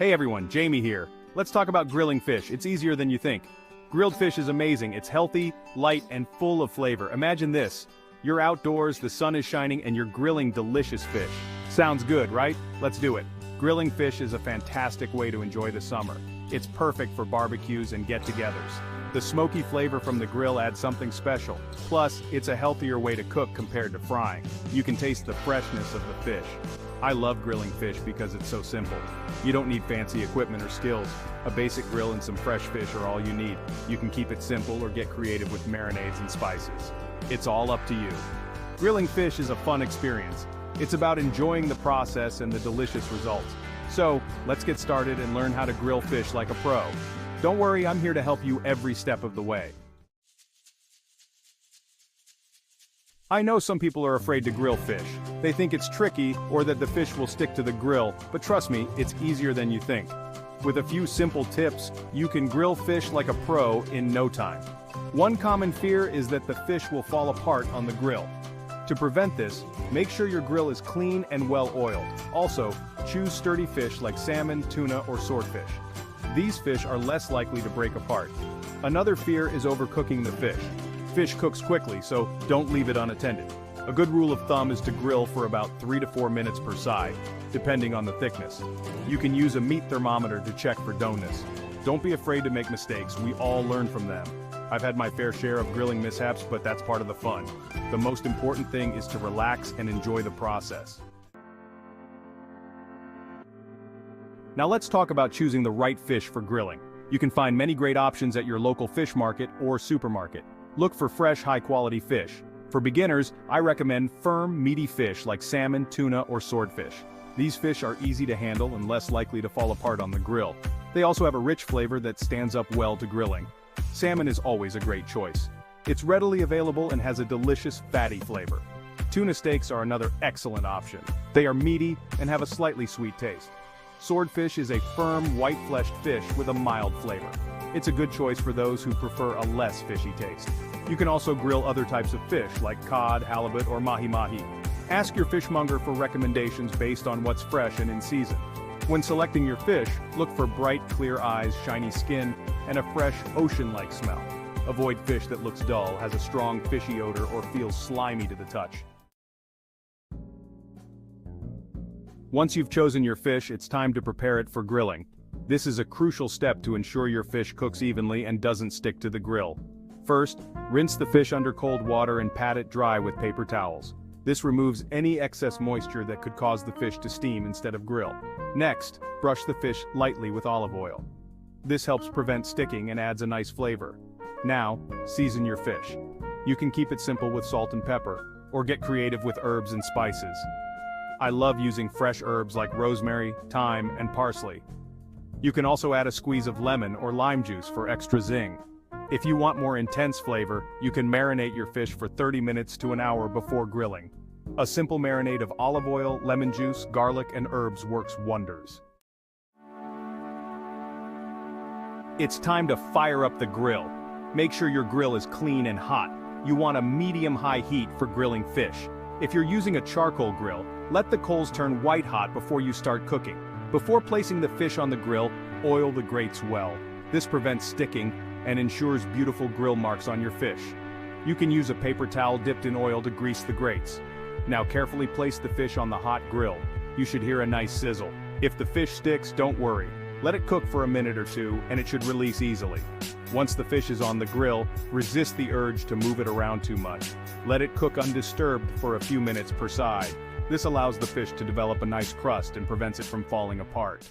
Hey everyone, Jamie here. Let's talk about grilling fish. It's easier than you think. Grilled fish is amazing. It's healthy, light, and full of flavor. Imagine this. You're outdoors, the sun is shining, and you're grilling delicious fish. Sounds good, right? Let's do it. Grilling fish is a fantastic way to enjoy the summer. It's perfect for barbecues and get-togethers. The smoky flavor from the grill adds something special. Plus, it's a healthier way to cook compared to frying. You can taste the freshness of the fish. I love grilling fish because it's so simple. You don't need fancy equipment or skills. A basic grill and some fresh fish are all you need. You can keep it simple or get creative with marinades and spices. It's all up to you. Grilling fish is a fun experience. It's about enjoying the process and the delicious results. So, let's get started and learn how to grill fish like a pro. Don't worry, I'm here to help you every step of the way. I know some people are afraid to grill fish. They think it's tricky or that the fish will stick to the grill, but trust me, it's easier than you think. With a few simple tips, you can grill fish like a pro in no time. One common fear is that the fish will fall apart on the grill. To prevent this, make sure your grill is clean and well oiled. Also, choose sturdy fish like salmon, tuna, or swordfish. These fish are less likely to break apart. Another fear is overcooking the fish. Fish cooks quickly, so don't leave it unattended. A good rule of thumb is to grill for about 3 to 4 minutes per side, depending on the thickness. You can use a meat thermometer to check for doneness. Don't be afraid to make mistakes, we all learn from them. I've had my fair share of grilling mishaps, but that's part of the fun. The most important thing is to relax and enjoy the process. Now let's talk about choosing the right fish for grilling. You can find many great options at your local fish market or supermarket. Look for fresh, high-quality fish. For beginners, I recommend firm, meaty fish like salmon, tuna, or swordfish. These fish are easy to handle and less likely to fall apart on the grill. They also have a rich flavor that stands up well to grilling. Salmon is always a great choice. It's readily available and has a delicious, fatty flavor. Tuna steaks are another excellent option. They are meaty and have a slightly sweet taste. Swordfish is a firm, white-fleshed fish with a mild flavor. It's a good choice for those who prefer a less fishy taste. You can also grill other types of fish like cod, halibut, or mahi-mahi. Ask your fishmonger for recommendations based on what's fresh and in season. When selecting your fish, look for bright, clear eyes, shiny skin, and a fresh, ocean-like smell. Avoid fish that looks dull, has a strong fishy odor, or feels slimy to the touch. Once you've chosen your fish, it's time to prepare it for grilling. This is a crucial step to ensure your fish cooks evenly and doesn't stick to the grill. First, rinse the fish under cold water and pat it dry with paper towels. This removes any excess moisture that could cause the fish to steam instead of grill. Next, brush the fish lightly with olive oil. This helps prevent sticking and adds a nice flavor. Now, season your fish. You can keep it simple with salt and pepper, or get creative with herbs and spices. I love using fresh herbs like rosemary, thyme, and parsley. You can also add a squeeze of lemon or lime juice for extra zing. If you want more intense flavor, you can marinate your fish for 30 minutes to an hour before grilling. A simple marinade of olive oil, lemon juice, garlic, and herbs works wonders. It's time to fire up the grill. Make sure your grill is clean and hot. You want a medium-high heat for grilling fish. If you're using a charcoal grill, let the coals turn white hot before you start cooking. Before placing the fish on the grill, oil the grates well. This prevents sticking and ensures beautiful grill marks on your fish. You can use a paper towel dipped in oil to grease the grates. Now carefully place the fish on the hot grill. You should hear a nice sizzle. If the fish sticks, don't worry. Let it cook for a minute or two and it should release easily. Once the fish is on the grill, resist the urge to move it around too much. Let it cook undisturbed for a few minutes per side. This allows the fish to develop a nice crust and prevents it from falling apart.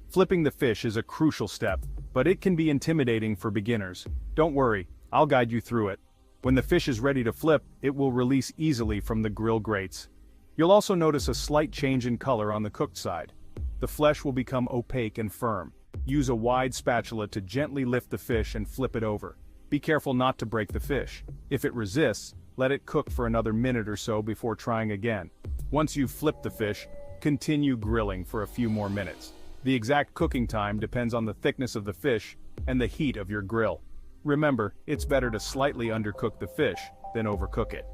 Flipping the fish is a crucial step, but it can be intimidating for beginners. Don't worry, I'll guide you through it. When the fish is ready to flip, it will release easily from the grill grates. You'll also notice a slight change in color on the cooked side. The flesh will become opaque and firm. Use a wide spatula to gently lift the fish and flip it over. Be careful not to break the fish. If it resists, let it cook for another minute or so before trying again. Once you've flipped the fish, continue grilling for a few more minutes. The exact cooking time depends on the thickness of the fish and the heat of your grill. Remember, it's better to slightly undercook the fish than overcook it.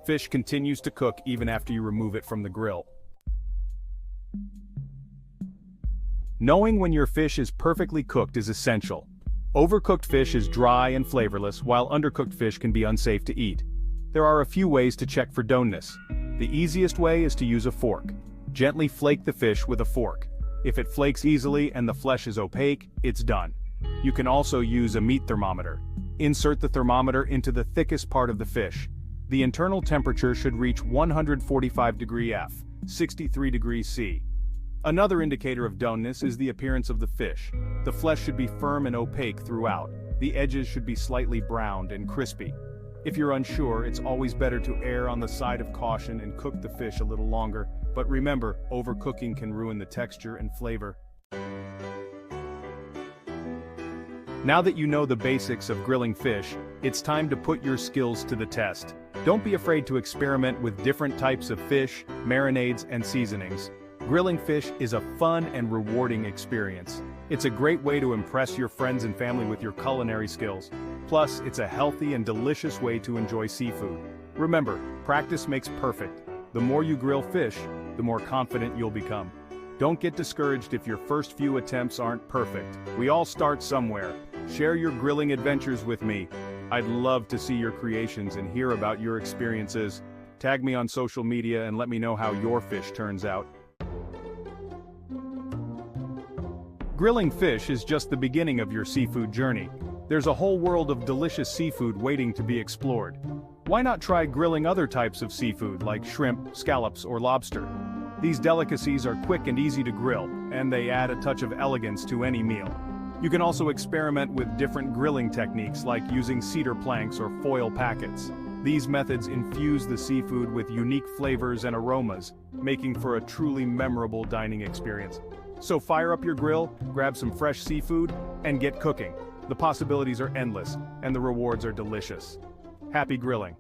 Fish continues to cook even after you remove it from the grill. Knowing when your fish is perfectly cooked is essential. Overcooked fish is dry and flavorless, while undercooked fish can be unsafe to eat. There are a few ways to check for doneness. The easiest way is to use a fork. Gently flake the fish with a fork. If it flakes easily and the flesh is opaque, it's done. You can also use a meat thermometer. Insert the thermometer into the thickest part of the fish. The internal temperature should reach 145 degrees F, 63 degrees C. Another indicator of doneness is the appearance of the fish. The flesh should be firm and opaque throughout. The edges should be slightly browned and crispy. If you're unsure, it's always better to err on the side of caution and cook the fish a little longer. But remember, overcooking can ruin the texture and flavor. Now that you know the basics of grilling fish, it's time to put your skills to the test. Don't be afraid to experiment with different types of fish, marinades, and seasonings. Grilling fish is a fun and rewarding experience. It's a great way to impress your friends and family with your culinary skills. Plus, it's a healthy and delicious way to enjoy seafood. Remember, practice makes perfect. The more you grill fish, the more confident you'll become. Don't get discouraged if your first few attempts aren't perfect. We all start somewhere. Share your grilling adventures with me. I'd love to see your creations and hear about your experiences. Tag me on social media and let me know how your fish turns out. Grilling fish is just the beginning of your seafood journey. There's a whole world of delicious seafood waiting to be explored. Why not try grilling other types of seafood like shrimp, scallops, or lobster? These delicacies are quick and easy to grill, and they add a touch of elegance to any meal. You can also experiment with different grilling techniques like using cedar planks or foil packets. These methods infuse the seafood with unique flavors and aromas, making for a truly memorable dining experience. So fire up your grill, grab some fresh seafood, and get cooking. The possibilities are endless, and the rewards are delicious. Happy grilling!